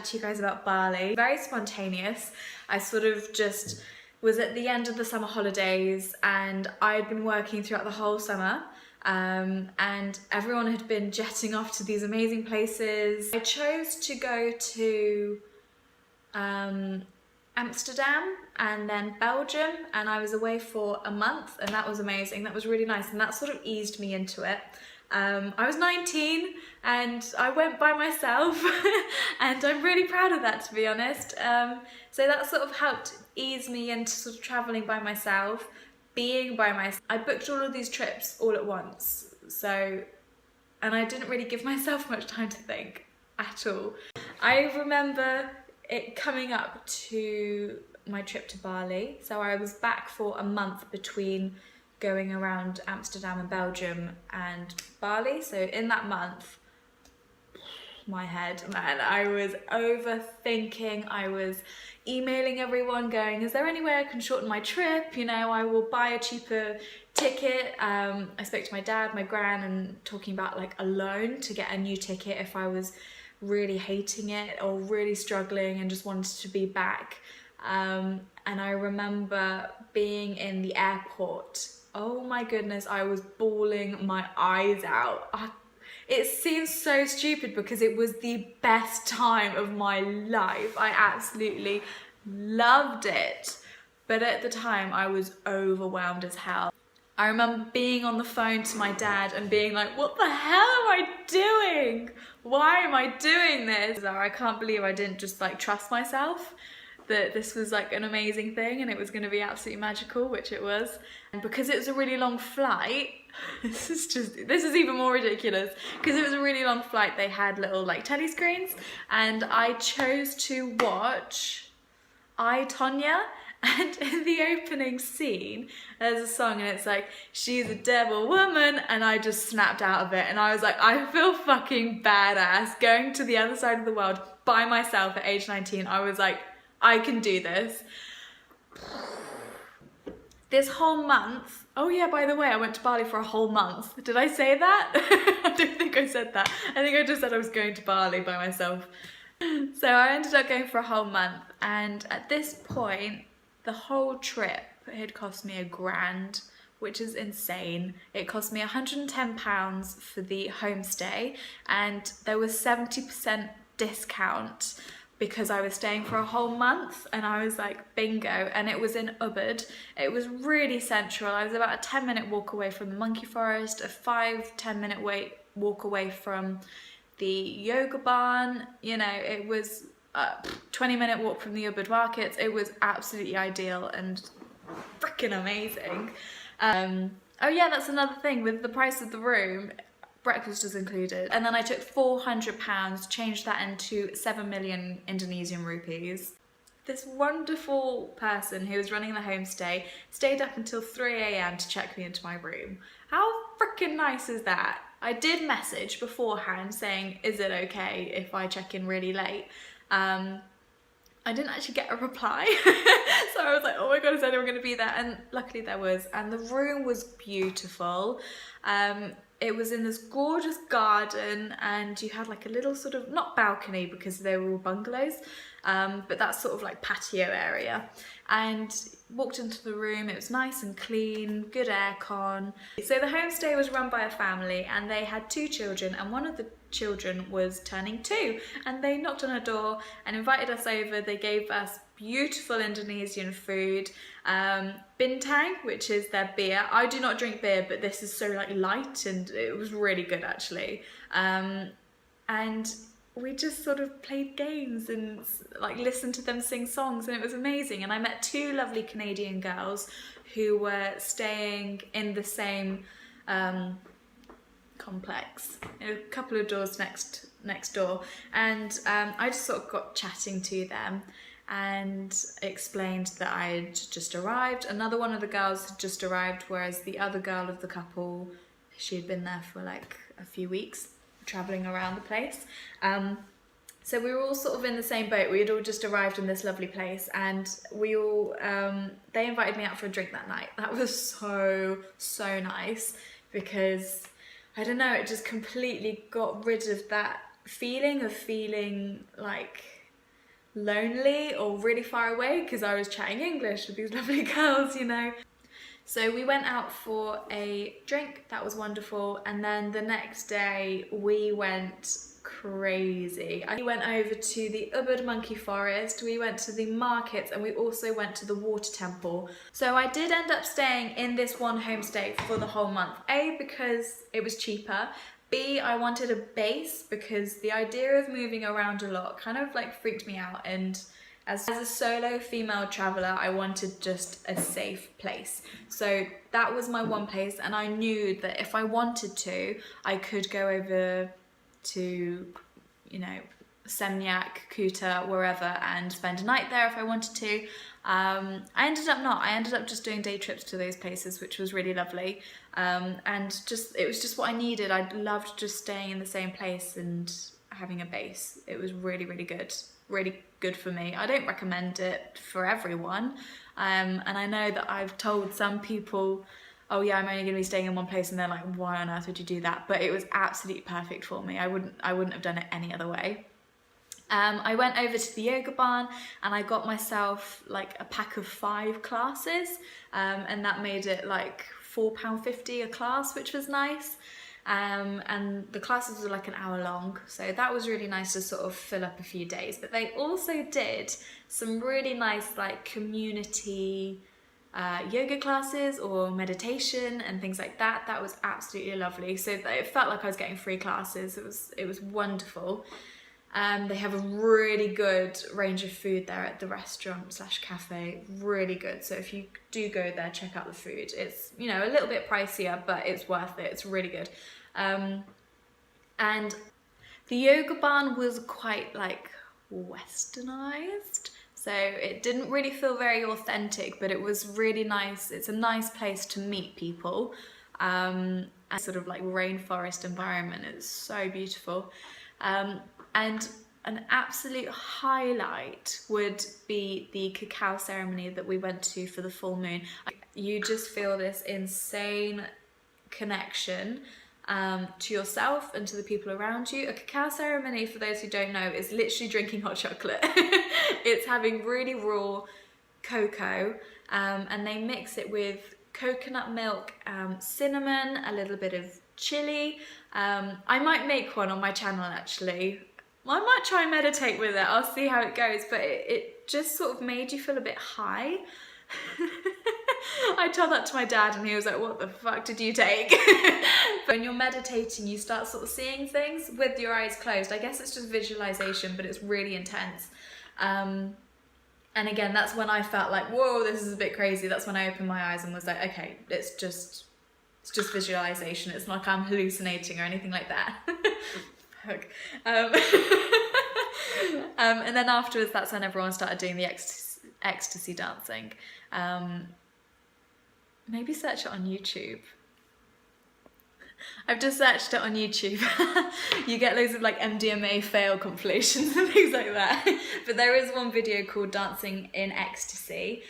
chat to you guys about Bali. Very spontaneous. I sort of just was at the end of the summer holidays and I'd been working throughout the whole summer. And everyone had been jetting off to these amazing places. I chose to go to Amsterdam and then Belgium, and I was away for a month, and that was amazing. That was really nice, and that sort of eased me into it. I was 19 and I went by myself and I'm really proud of that, to be honest. So that sort of helped ease me into sort of traveling by myself, being by myself. I booked all of these trips all at once, and I didn't really give myself much time to think at all. I remember it coming up to my trip to Bali, so I was back for a month between going around Amsterdam and Belgium and Bali. So in that month, my head, man, I was overthinking. I was emailing everyone going, is there any way I can shorten my trip? You know, I will buy a cheaper ticket. I spoke to my dad, my gran, and talking about like a loan to get a new ticket if I was really hating it or really struggling and just wanted to be back. And I remember being in the airport. Oh my goodness, I was bawling my eyes out. It seems so stupid because it was the best time of my life. I absolutely loved it. But at the time, I was overwhelmed as hell. I remember being on the phone to my dad and being like, what the hell am I doing? Why am I doing this? I can't believe I didn't just like trust myself that this was like an amazing thing and it was going to be absolutely magical, which it was. And because it was a really long flight, this is even more ridiculous, because it was a really long flight, they had little like telly screens, and I chose to watch I, Tonya. And in the opening scene, there's a song and it's like, she's a devil woman, and I just snapped out of it and I was like, I feel fucking badass going to the other side of the world by myself at age 19. I was like, I can do this. This whole month, oh yeah, by the way, I went to Bali for a whole month. Did I say that? I don't think I said that. I think I just said I was going to Bali by myself. So I ended up going for a whole month, and at this point, the whole trip had cost me £1,000, which is insane. It cost me £110 for the homestay, and there was 70% discount because I was staying for a whole month, and I was like, bingo. And it was in Ubud. It was really central. I was about a 10-minute walk away from the monkey forest, a 5-10 minute walk away from the yoga barn. You know, it was a 20-minute walk from the Ubud markets. It was absolutely ideal and freaking amazing. Oh yeah, that's another thing with the price of the room. Breakfast is included. And then I took £400, changed that into 7 million Indonesian rupees. This wonderful person who was running the homestay stayed up until 3 AM to check me into my room. How freaking nice is that? I did message beforehand saying, is it okay if I check in really late? I didn't actually get a reply. So I was like, oh my god, is anyone going to be there? And luckily there was. And the room was beautiful. It was in this gorgeous garden, and you had like a little sort of, not balcony because they were all bungalows, but that sort of like patio area. And walked into the room, it was nice and clean, good aircon. So the homestay was run by a family, and they had 2 children, and one of the children was turning 2, and they knocked on our door and invited us over. They gave us beautiful Indonesian food, bintang, which is their beer. I do not drink beer, but this is so like light, and it was really good actually. And we just sort of played games and like listened to them sing songs, and it was amazing. And I met 2 lovely Canadian girls who were staying in the same complex, a couple of doors next door, and I just sort of got chatting to them and explained that I had just arrived. Another one of the girls had just arrived, whereas the other girl of the couple, she had been there for like a few weeks, traveling around the place. So we were all sort of in the same boat. We had all just arrived in this lovely place, and we all, they invited me out for a drink that night. That was so nice, because I don't know, it just completely got rid of that feeling of feeling like lonely or really far away because I was chatting English with these lovely girls, you know. So we went out for a drink, that was wonderful, and then the next day we went crazy. We went over to the Ubud Monkey Forest, we went to the markets, and we also went to the water temple. So I did end up staying in this one homestay for the whole month. A, because it was cheaper. B, I wanted a base because the idea of moving around a lot kind of like freaked me out, and as a solo female traveller, I wanted just a safe place. So that was my one place, and I knew that if I wanted to, I could go over to, you know, Semnyak, Kuta, wherever, and spend a night there if I wanted to. I ended up not. I ended up just doing day trips to those places, which was really lovely. And just it was just what I needed. I loved just staying in the same place and having a base. It was really, really good. Really good for me. I don't recommend it for everyone. And I know that I've told some people, oh yeah, I'm only going to be staying in one place, and they're like, why on earth would you do that? But it was absolutely perfect for me. I wouldn't have done it any other way. I went over to the yoga barn and I got myself like a pack of 5 classes, and that made it like £4.50 a class, which was nice. And the classes were like an hour long, so that was really nice to sort of fill up a few days. But they also did some really nice like community yoga classes or meditation and things like that. That was absolutely lovely. So it felt like I was getting free classes. It was wonderful. They have a really good range of food there at the restaurant / cafe, really good. So if you do go there, check out the food. It's, you know, a little bit pricier, but it's worth it. It's really good. And the yoga barn was quite like westernized. So it didn't really feel very authentic, but it was really nice. It's a nice place to meet people. And sort of like rainforest environment. It's so beautiful. And an absolute highlight would be the cacao ceremony that we went to for the full moon. You just feel this insane connection to yourself and to the people around you. A cacao ceremony, for those who don't know, is literally drinking hot chocolate. It's having really raw cocoa, and they mix it with coconut milk, cinnamon, a little bit of chili. I might make one on my channel actually. I might try and meditate with it, I'll see how it goes, but it just sort of made you feel a bit high. I told that to my dad and he was like, what the fuck did you take? But when you're meditating, you start sort of seeing things with your eyes closed. I guess it's just visualization, but it's really intense. And again, that's when I felt like, whoa, this is a bit crazy. That's when I opened my eyes and was like, okay, it's just visualization. It's not like I'm hallucinating or anything like that. Fuck. And then afterwards, that's when everyone started doing the ecstasy dancing. Maybe search it on YouTube. I've just searched it on YouTube. You get loads of like MDMA fail compilations and things like that. But there is one video called Dancing in Ecstasy.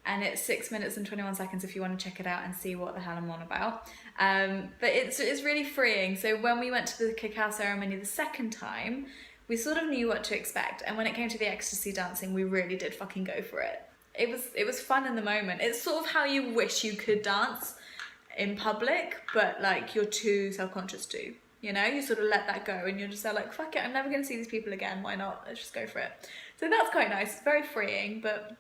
And it's 6 minutes and 21 seconds if you want to check it out and see what the hell I'm on about. But it's really freeing. So when we went to the cacao ceremony the second time, we sort of knew what to expect. And when it came to the ecstasy dancing, we really did fucking go for it. It was fun in the moment. It's sort of how you wish you could dance in public, but like you're too self-conscious to. You know, you sort of let that go and you're just like, fuck it, I'm never going to see these people again. Why not? Let's just go for it. So that's quite nice. It's very freeing, but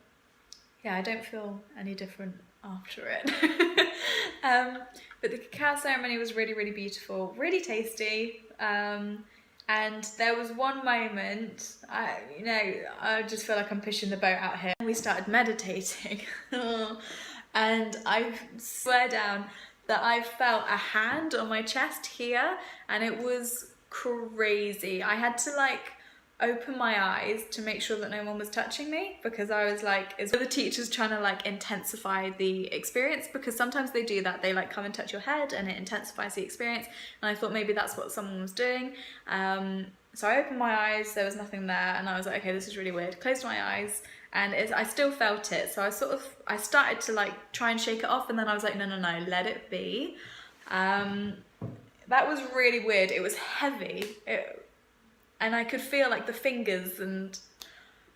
yeah, I don't feel any different after it. But the cacao ceremony was really, really beautiful, really tasty. And there was one moment, I just feel like I'm pushing the boat out here. We started meditating and I swear down that I felt a hand on my chest here and it was crazy. I had to like open my eyes to make sure that no one was touching me because I was like, is the teachers trying to like intensify the experience? Because sometimes they do that, they like come and touch your head and it intensifies the experience, and I thought maybe that's what someone was doing. So I opened my eyes, there was nothing there, and I was like, okay, this is really weird. Closed my eyes and I still felt it, so I started to like try and shake it off, and then I was like, no, let it be. That was really weird. It was heavy. And I could feel like the fingers and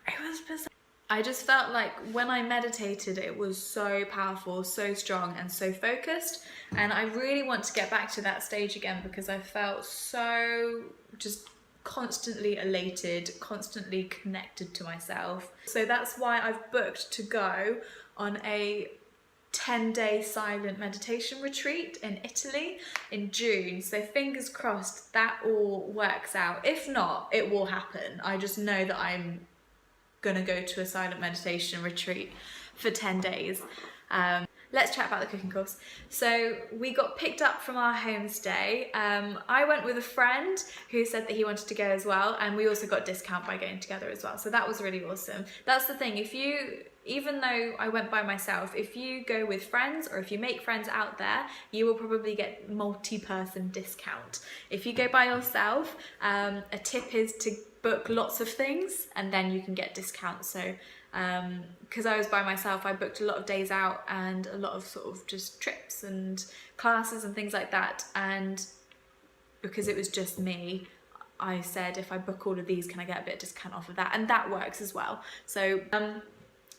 It was bizarre. I just felt like when I meditated, it was so powerful, so strong and so focused. And I really want to get back to that stage again because I felt so just constantly elated, constantly connected to myself. So that's why I've booked to go on a 10-day silent meditation retreat in Italy in June. So fingers crossed that all works out. If not, it will happen. I just know that I'm gonna go to a silent meditation retreat for 10 days. Let's chat about the cooking course. So we got picked up from our homestay. I went with a friend who said that he wanted to go as well, and we also got a discount by going together as well. So that was really awesome. That's the thing, even though I went by myself, if you go with friends or if you make friends out there, you will probably get multi-person discount. If you go by yourself, a tip is to book lots of things and then you can get discounts. So because I was by myself, I booked a lot of days out and a lot of sort of just trips and classes and things like that. And because it was just me, I said, if I book all of these, can I get a bit of discount off of that? And that works as well. So,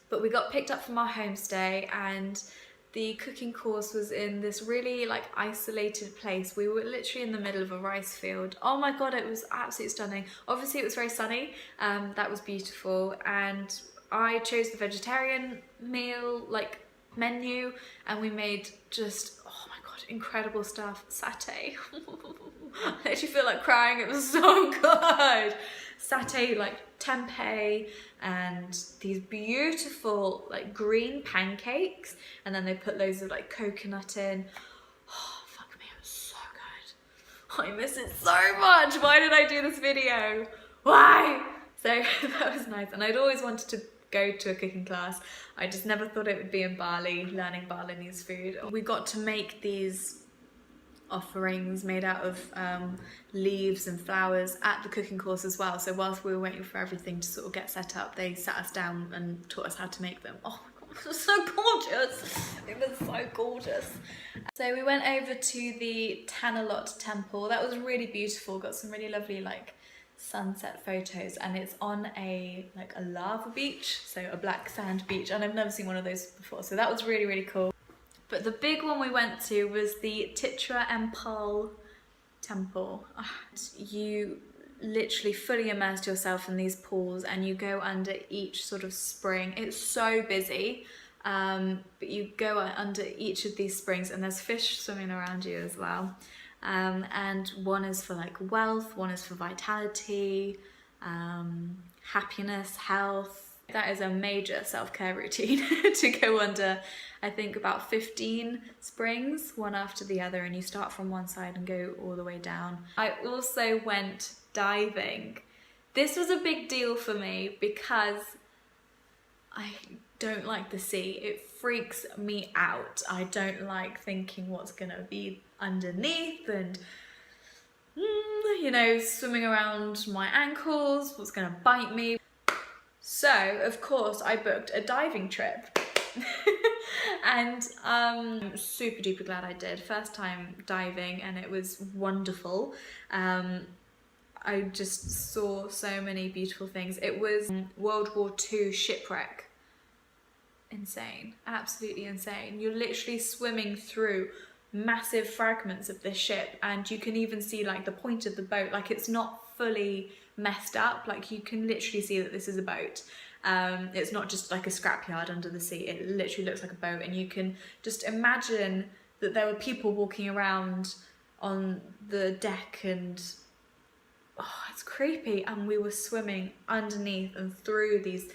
but we got picked up from our homestay, and the cooking course was in this really like isolated place. We were literally in the middle of a rice field. Oh my God, it was absolutely stunning. Obviously it was very sunny, that was beautiful. And I chose the vegetarian meal, like menu, and we made just, oh my God, incredible stuff. Satay. I actually feel like crying, it was so good. Satay, like tempeh, and these beautiful like green pancakes, and then they put loads of like coconut in. Oh fuck me, it was so good. I miss it so much. Why did I do this video? Why? So that was nice, and I'd always wanted to go to a cooking class. I just never thought it would be in Bali, learning Balinese food. We got to make these offerings made out of leaves and flowers at the cooking course as well. So whilst we were waiting for everything to sort of get set up, they sat us down and taught us how to make them. Oh my God, it was so gorgeous. It was so gorgeous. So we went over to the Tanalot temple. That was really beautiful. Got some really lovely like sunset photos, and it's on a lava beach, so a black sand beach, and I've never seen one of those before. So that was really, really cool. But the big one we went to was the Titra Empal temple. You literally fully immersed yourself in these pools, and you go under each sort of spring. It's so busy, but you go under each of these springs, and there's fish swimming around you as well. And one is for like wealth, one is for vitality, happiness, health. That is a major self-care routine to go under, I think, about 15 springs, one after the other, and you start from one side and go all the way down. I also went diving. This was a big deal for me because I don't like the sea. It freaks me out. I don't like thinking what's gonna be underneath and you know, swimming around my ankles, what's gonna bite me. So of course I booked a diving trip and I'm super duper glad I did. First time diving, and it was wonderful. I just saw so many beautiful things. It was World War II shipwreck. Insane, absolutely insane. You're literally swimming through massive fragments of this ship, and you can even see like the point of the boat, like it's not fully messed up, like you can literally see that this is a boat. It's not just like a scrapyard under the sea, it literally looks like a boat, and you can just imagine that there were people walking around on the deck, and oh, it's creepy. And we were swimming underneath and through these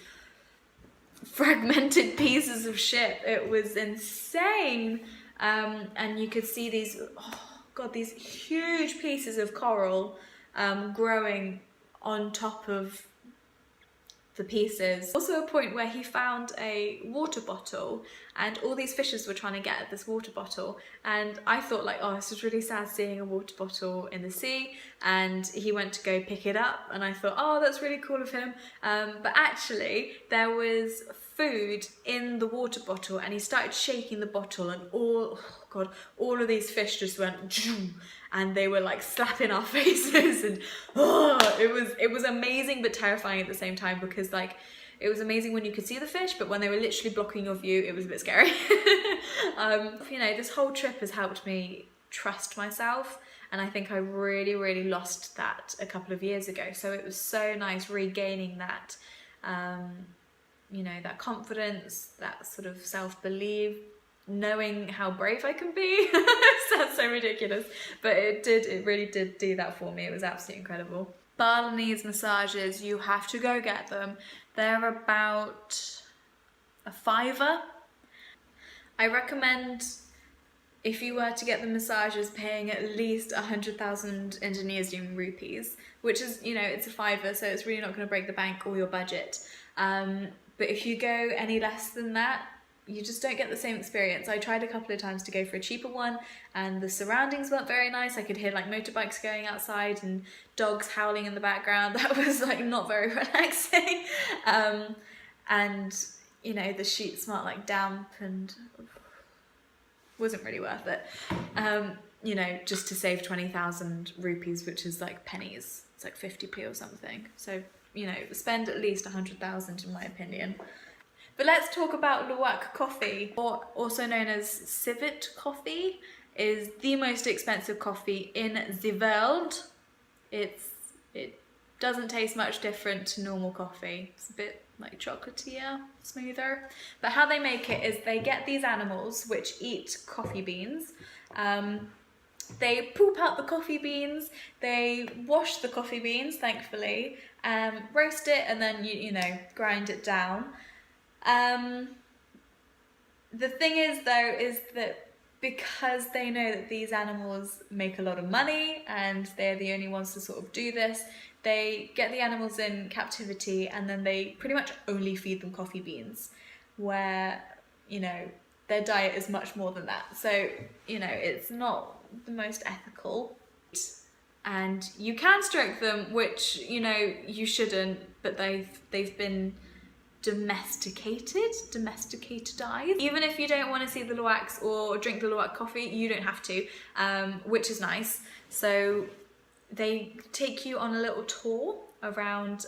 fragmented pieces of ship. It was insane. And you could see these, oh God, these huge pieces of coral growing on top of the pieces. Also a point where he found a water bottle, and all these fishes were trying to get at this water bottle, and I thought like, oh, this is really sad seeing a water bottle in the sea, and he went to go pick it up, and I thought, oh, that's really cool of him, but actually there was food in the water bottle, and he started shaking the bottle, and all of these fish just went and they were like slapping our faces, and oh, it was amazing but terrifying at the same time, because like It was amazing when you could see the fish, but when they were literally blocking your view, it was a bit scary. You know, this whole trip has helped me trust myself, and I think I really, really lost that a couple of years ago. So it was so nice regaining that, you know, that confidence, that sort of self-belief, knowing how brave I can be. It sounds so ridiculous, but it really did do that for me. It was absolutely incredible. Balinese massages, you have to go get them. They're about $5. I recommend, if you were to get the massages, paying at least 100,000 Indonesian rupees, which is, you know, it's a $5, so it's really not going to break the bank or your budget. But if you go any less than that, you just don't get the same experience. I tried a couple of times to go for a cheaper one, and the surroundings weren't very nice. I could hear like motorbikes going outside and dogs howling in the background. That was like not very relaxing. And you know, the sheets smelled like damp and wasn't really worth it. You know, just to save 20,000 rupees, which is like pennies. It's like 50p or something. So, you know, spend at least 100,000 in my opinion. But let's talk about Luwak coffee, or also known as civet coffee, is the most expensive coffee in the world. It doesn't taste much different to normal coffee. It's a bit like chocolatier, smoother. But how they make it is they get these animals which eat coffee beans. They poop out the coffee beans, they wash the coffee beans, thankfully, roast it, and then you know, grind it down. The thing is though, is that because they know that these animals make a lot of money and they're the only ones to sort of do this, they get the animals in captivity and then they pretty much only feed them coffee beans, where, you know, their diet is much more than that. So, you know, it's not the most ethical. And you can stroke them, which, you know, you shouldn't, but they've been domesticatized. Even if you don't want to see the Luwaks or drink the Luwak coffee, you don't have to, which is nice. So they take you on a little tour around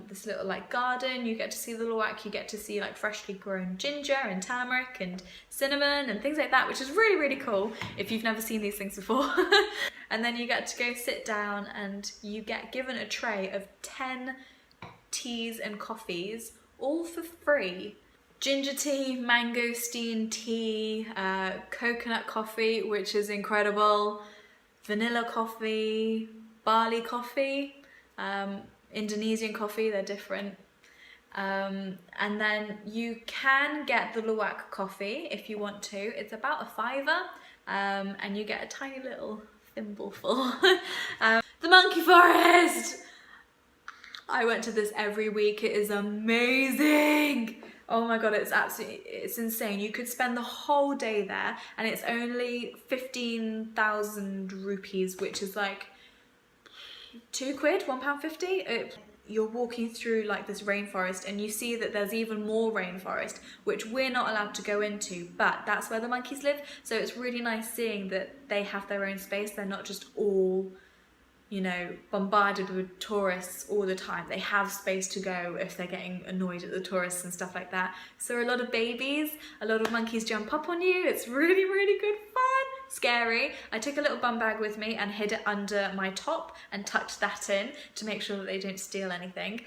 this little like garden. You get to see the Luwak, you get to see like freshly grown ginger and turmeric and cinnamon and things like that, which is really, really cool if you've never seen these things before. And then you get to go sit down and you get given a tray of 10 teas and coffees, all for free. Ginger tea, mangosteen tea, coconut coffee, which is incredible, vanilla coffee, Bali coffee, Indonesian coffee, they're different. And then you can get the Luwak coffee if you want to. It's about $5, and you get a tiny little thimbleful. The monkey forest! I went to this every week. It is amazing. Oh my god, it's insane. You could spend the whole day there and it's only 15,000 rupees, which is like £2, £1.50. You're walking through like this rainforest and you see that there's even more rainforest, which we're not allowed to go into, but that's where the monkeys live. So it's really nice seeing that they have their own space. They're not just all, you know, bombarded with tourists all the time. They have space to go if they're getting annoyed at the tourists and stuff like that. So a lot of babies, a lot of monkeys jump up on you. It's really, really good fun. Scary. I took a little bum bag with me and hid it under my top and tucked that in to make sure that they don't steal anything.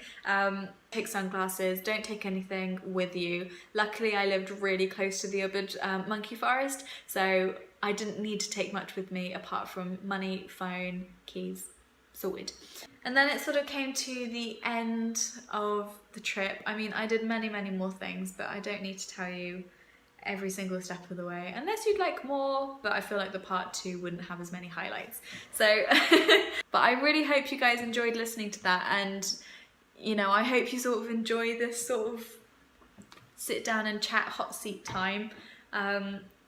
Take sunglasses, don't take anything with you. Luckily I lived really close to the Ubud monkey forest, so I didn't need to take much with me apart from money, phone, keys, sorted. And then it sort of came to the end of the trip. I mean, I did many, many more things, but I don't need to tell you every single step of the way, unless you'd like more, but I feel like the part 2 wouldn't have as many highlights. So, but I really hope you guys enjoyed listening to that, and, you know, I hope you sort of enjoy this sort of sit down and chat hot seat time.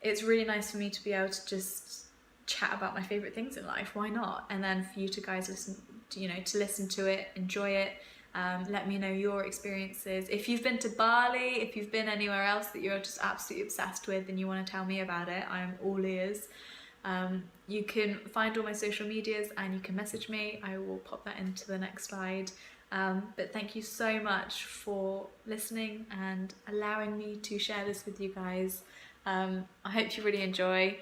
It's really nice for me to be able to just chat about my favourite things in life, why not? And then for you to guys listen, you know, to listen to it, enjoy it, let me know your experiences. If you've been to Bali, if you've been anywhere else that you're just absolutely obsessed with and you want to tell me about it, I'm all ears. You can find all my social medias and you can message me. I will pop that into the next slide. But thank you so much for listening and allowing me to share this with you guys. I hope you really enjoy.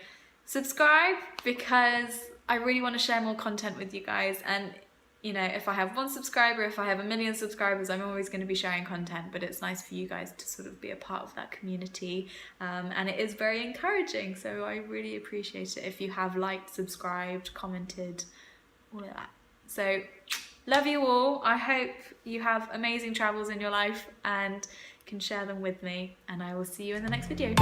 Subscribe, because I really want to share more content with you guys, and you know, if I have 1 subscriber, if I have 1 million subscribers, I'm always going to be sharing content, but it's nice for you guys to sort of be a part of that community, and it is very encouraging, so I really appreciate it if you have liked, subscribed, commented, all of that. So love you all. I hope you have amazing travels in your life and can share them with me, and I will see you in the next video.